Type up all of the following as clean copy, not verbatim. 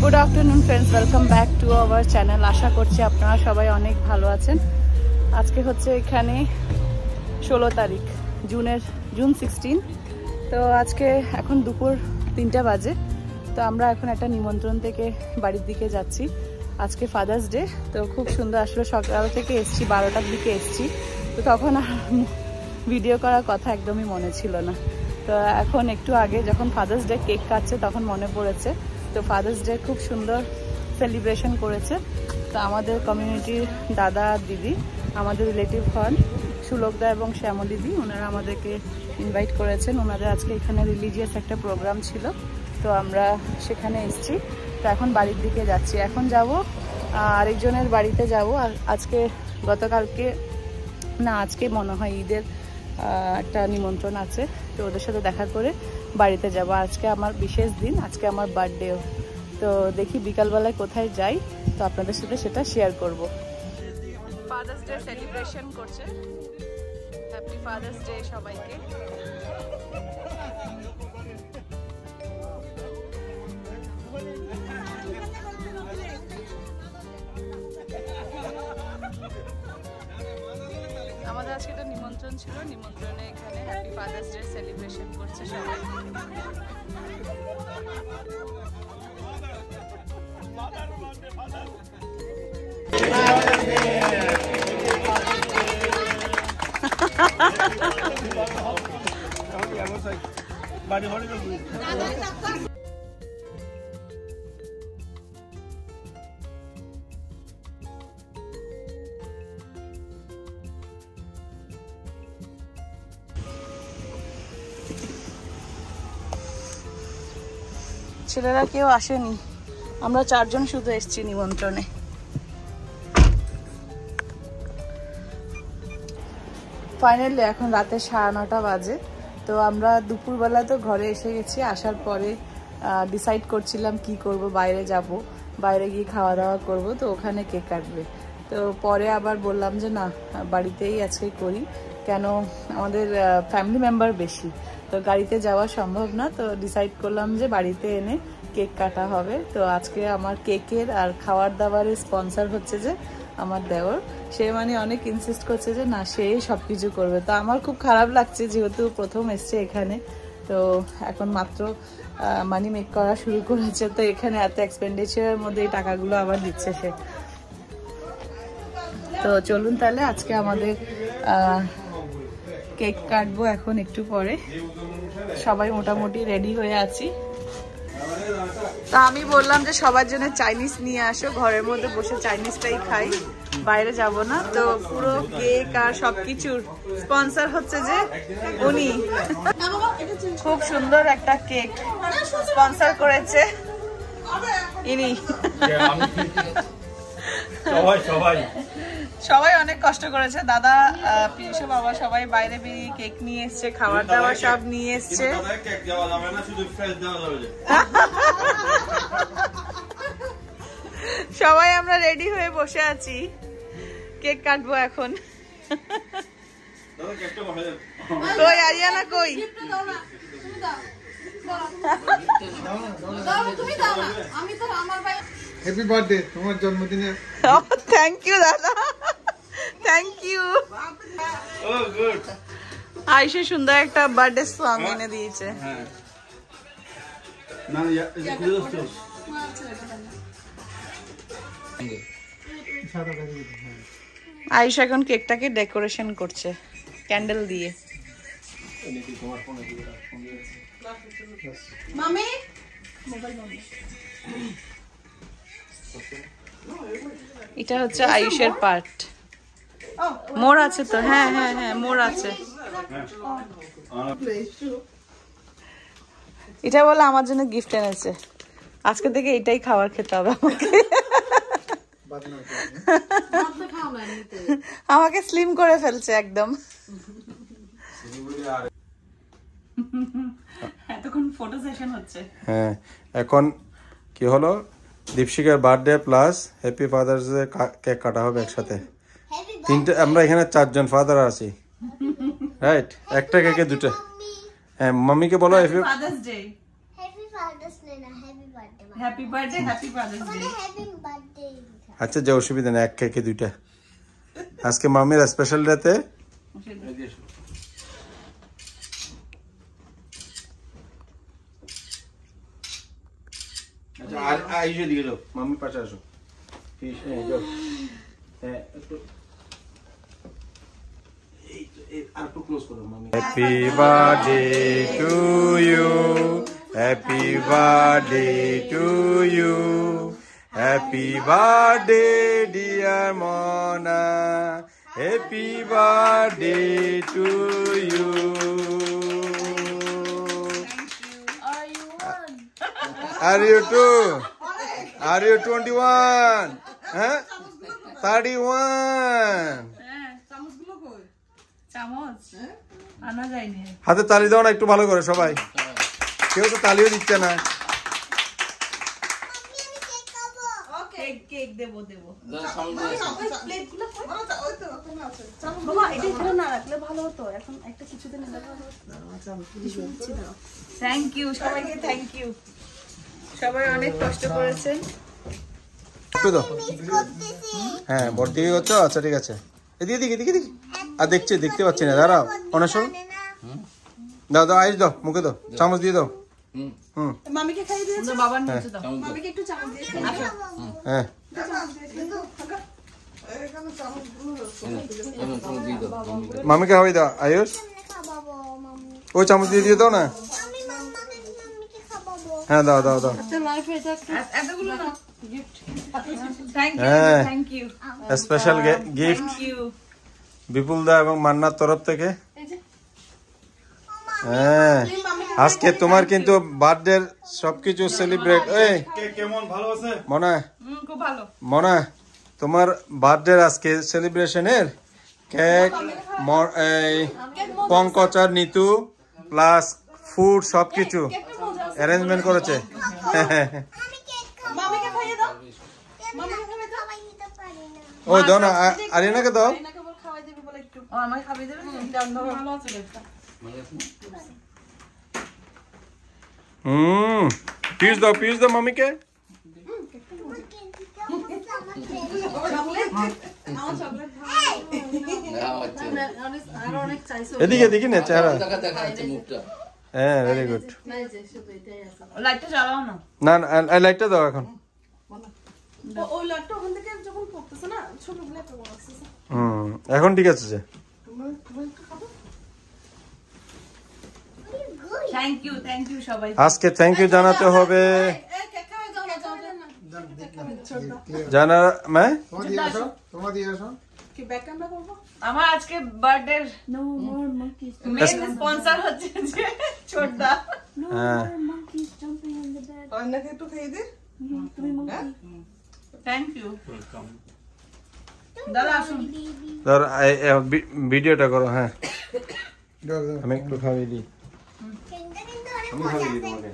Good afternoon friends, welcome back to our channel. আশা করছি আপনারা সবাই অনেক ভালো আছেন। আজকে হচ্ছে এখানে 16 তারিখ জুন 16। তো আজকে এখন দুপুর 3টা বাজে। তো আমরা এখন একটা নিমন্ত্রণ থেকে বাড়ির দিকে যাচ্ছি। আজকে ফাদার্স ডে, তো খুব সুন্দর। আসলে সকাল থেকে এসছি, 12টার দিকে এসছি, তো তখন আর ভিডিও করার কথা একদমই মনে ছিল না। তো এখন একটু আগে যখন ফাদার্স ডে কেক কাটছে তখন মনে পড়েছে। তো ফাদার্স ডে খুব সুন্দর সেলিব্রেশন করেছে। তো আমাদের কমিউনিটির দাদা দিদি, আমাদের রিলেটিভ হন সুলকদা এবং শ্যামলিদি, ওনারা আমাদেরকে ইনভাইট করেছেন। ওনাদের আজকে এখানে রিলিজিয়াস একটা প্রোগ্রাম ছিল, তো আমরা সেখানে এসেছি। তো এখন বাড়ির দিকে যাচ্ছি। এখন যাব আরেকজনের বাড়িতে যাব। আর আজকে আজকে মনে হয় ঈদের একটা নিমন্ত্রণ আছে, তো ওদের সাথে দেখা করে বাড়িতে যাব। আজকে আমার বিশেষ দিন, আজকে আমার বার্থডেও। তো দেখি বিকালবেলায় কোথায় যাই, তো আপনাদের সাথে সেটা শেয়ার করব। ফাদার্স ডে সেলিব্রেশন করছে। হ্যাপি ফাদার্স ডে সবাইকে। আমাদের আজকে একটা নিমন্ত্রণ ছিল, নিমন্ত্রণে এখানে হ্যাপি ফাদার্স ডে সেলিব্রেশন করছে সবাই। ছেলেরা কেউ আসেনি, আমরা 4 জন শুধু এসেছি নিমন্ত্রণে। ফাইনালি এখন রাতে 9:30 বাজে। তো আমরা দুপুরবেলা তো ঘরে এসে গেছি। আসার পরে ডিসাইড করছিলাম কি করব, বাইরে যাব, বাইরে গিয়ে খাওয়া দাওয়া করব, তো ওখানে কেক কাটবে। তো পরে আবার বললাম যে না, বাড়িতেই আজকে করি, কেন আমাদের ফ্যামিলি মেম্বার বেশি, তো গাড়িতে যাওয়া সম্ভব না। তো ডিসাইড করলাম যে বাড়িতে এনে কেক কাটা হবে। তো আজকে আমার কেকের আর খাওয়ার দাওয়ারের স্পন্সর হচ্ছে যে আমার দেওর। সে মানে অনেক ইনসিস্ট করছে যে না, সেই সব কিছু করবে। তো আমার খুব খারাপ লাগছে, যেহেতু প্রথম এসছে এখানে, তো এখন মাত্র মানি মেক করা শুরু করেছে। তো এখানে এত এক্সপেন্ডিচারের মধ্যে এই টাকাগুলো আবার দিচ্ছে সে। তো চলুন তাহলে আজকে আমাদের কেক কাটবো এখন একটু পরে। সবাই মোটামুটি রেডি হয়ে আছি। তা আমি বললাম যে সবার জন্য চাইনিজ নিয়ে আসো, ঘরের মধ্যে বসে চাইনিজটাই খাই, বাইরে যাব না। তো পুরো কেক আর সবকিছুর স্পন্সর হচ্ছে যে উনি। খুব সুন্দর একটা কেক স্পন্সর করেছে ইনি। সবাই অনেক কষ্ট করেছে, দাদা, পিসু, বাবা সবাই বাইরে বেরিয়ে কেক নিয়ে এসছে, খাবার দাবার সব নিয়ে এসছে। সবাই আমরা রেডি হয়ে বসে আছি, কেক কাটবো এখন। কই আরিয়ানা, কই? হ্যাপি বার্থডে, তোমার জন্মদিনে। থ্যাংক ইউ দাদা, থ্যাংক ইউ। আয়ুষে সুন্দর একটা বার্থডে সং এনে দিয়েছে। আয়ুষ এখন কেকটাকে ডেকোরেশন করছে ক্যান্ডেল দিয়ে। এটা হচ্ছে আয়ুষের পার্ট। মোর আছে তো? হ্যাঁ হ্যাঁ হ্যাঁ, মোর আছে। এটা বলে আমার জন্য গিফট এনেছে। আজকে থেকে এটাই খাবার খেতে হবে আমাকে। আমাকে স্লিম করে ফেলছে একদম। এতক্ষণ ফটো সেশন হচ্ছে। হ্যাঁ, এখন কি হলো, দীপশিকার birthday plus happy father's day cake কাটা হবে একসাথে। আমরা এখানে 4 জন ফাদার আছি, রাইট? একটা কেকে দুটো। হ্যাঁ, মাম্মিকে বলো happy father's day. Happy birthday happy father's day. আচ্ছা যে অসুবিধা নেই, এক কেকে দুইটা। আজকে মামির স্পেশাল ডেতে আচ্ছা আর আইজে দিয়ে দাও, মামি পাশে আসো। ফিশ যাও, হ্যাঁ একটু আর একটু ক্লোজ করো মামি। Happy birthday to you, happy birthday to you, happy birthday dear Mona, happy birthday to you. Are you too? Are you 21? Huh? 31? চামচ আনা যায়নি। হাতে তালি দাও না একটু ভালো করে সবাই, কেউ তো তালিও দিচ্ছে না। কেক দেবো দেবো। বাবা এটা এখানে না রাখলে ভালো হতো, এখন একটা কিছুতে নিলে ভালো হতো। থ্যাংক ইউ সবাইকে, থ্যাংক ইউ। সবাই অনেক কষ্ট করেছেন। হ্যাঁ ভর্তি হয়ে গেছো, আচ্ছা ঠিক আছে। এদিকে দিকে দিকে দিকে আর দেখতে পাচ্ছি না, দাঁড়াও অনেক শোন। দাও দাও আইস দাও, মুখে দাও, চামচ দিয়ে দাও। মামিকে খাইয়ে দিয়েছো, বাবার নিচে দাও। মামিকে একটু চামচ দিয়ে আসো। হ্যাঁ মামিকে খাওয়াই দাও আয়ুষ, ওই চামচ দিয়ে দিয়ে দাও না। হ্যাঁ দাও দাও দাও। হ্যাঁ স্পেশাল গিফট বিপুল দা এবং মান্নার তরফ থেকে। হ্যাঁ আজকে তোমার কিন্তু বার্থডে সবকিছু সেলিব্রেট। এই কেমন ভালো আছে মনে হয়? খুব ভালো মনে তোমার বার্থডে আজকে সেলিব্রেশনের কেক, পঙ্কজ আর নিতু প্লাস ফুড সবকিছু অ্যারেঞ্জমেন্ট করেছে। ওই দাও না আরিনাকে দাও। পিস দাও মামিকে। এদিকে দেখি না চেহারা। হ্যাঁ ভেরি গুড। লাইটটা জ্বালাও না। না না লাইটটা দাও এখন। ওই লাইটটা ওখান থেকে যখন পড়তেছে না ছোটগুলো একটা বড় আছে। এখন ঠিক আছে যে। থ্যাংক ইউ সবাই। আজকে থ্যাংক ইউ জানাতে হবে জানা মে তোমার দিয়ে আসো কি ব্যাক ক্যামেরা করব। আমার আজকে বার্থডে মেইন স্পন্সর হচ্ছে যে ছোটদা। হ্যাঁ অনেকে একটু খেয়ে দে তুমি মুখে। Thank you welcome. দাদা আসুন দাদা ভিডিওটা করো। হ্যাঁ আমি একটু খাইয়ে দিই। আমি খাইয়ে দিই তোমাকে।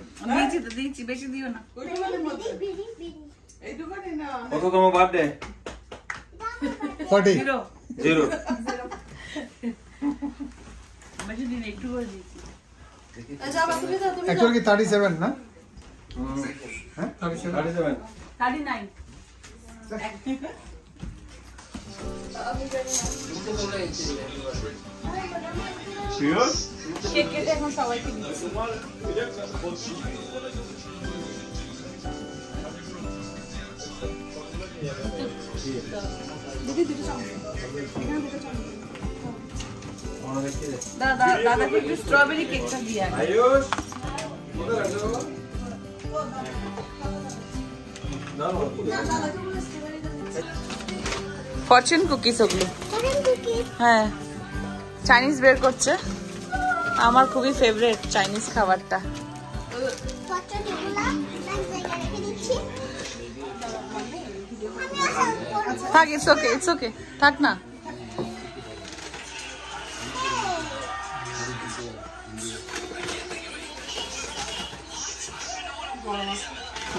দিয়েছি বেশি দিও না। এই দোকানে না। কত তোমার বার্থডে? 40 0 বেশি দিন একটু করে দিয়েছি। আচ্ছা বাকি দাও তুমি। অ্যাকচুয়ালি কি 37 না? হ্যাঁ 37 39 শিওর কেক কেটে এখন সবাইকে দিচ্ছি। দাদাকে একটু স্ট্রবেরি কেকটা দিয়ে আয়ুষ ফরচুন কুকিজ ওগুলো। হ্যাঁ চাইনিজ বের করছে, আমার খুবই ফেভারিট চাইনিজ খাবারটা। থাক ইটস ওকে থাক না।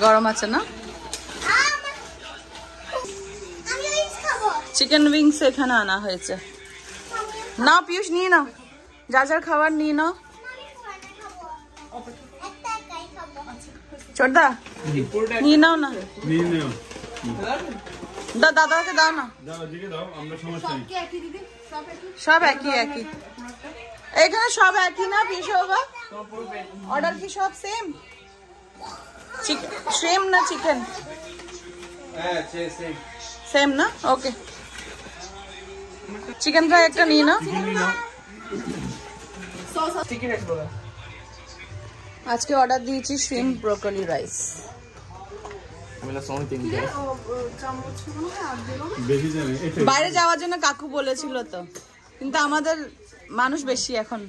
গরম আছে না? চিকেন উইংস এখানে আনা হয়েছে। না পিয়ুষ নিয়ে নাও, যা যার খাবার নিয়ে নাও। ছোটদা নিয়ে নাও না, দাদাকে দাও না, সব একই একই এখানে, সব একই না ফিশ হোগা? অর্ডার কি সব সেম? সেম না চিকেন? সেম না? ওকে, চিকেন ফ্রাই একটা নিয়ে নাও। আজকে অর্ডার দিয়েছি শ্রিম্প ব্রোকলি রাইস। বাইরে যাওয়ার জন্য কাকু বলেছিল তো, কিন্তু আমাদের মানুষ বেশি এখন।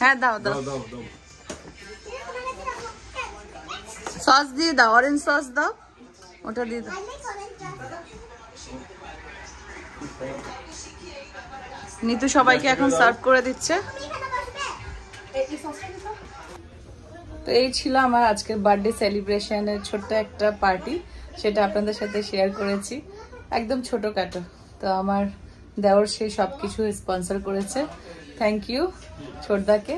হ্যাঁ দাও দাও, সস দিয়ে দাও, অরেঞ্জ সস দাও, ওটা দিয়ে দাও। নিতু সবাইকে এখন সার্ভ করে দিচ্ছে। তো এই ছিল আমার আজকের বার্থডে সেলিব্রেশনের ছোট্ট একটা পার্টি, সেটা আপনাদের সাথে শেয়ার করেছি, একদম ছোটখাটো। তো আমার দেওর সে সবকিছু স্পন্সর করেছে, থ্যাংক ইউ ছোটদাকে।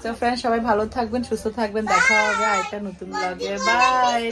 তো ফ্রেন্ড, সবাই ভালো থাকবেন, সুস্থ থাকবেন, দেখা হবে আরেকটা নতুন ব্লগে। বাই।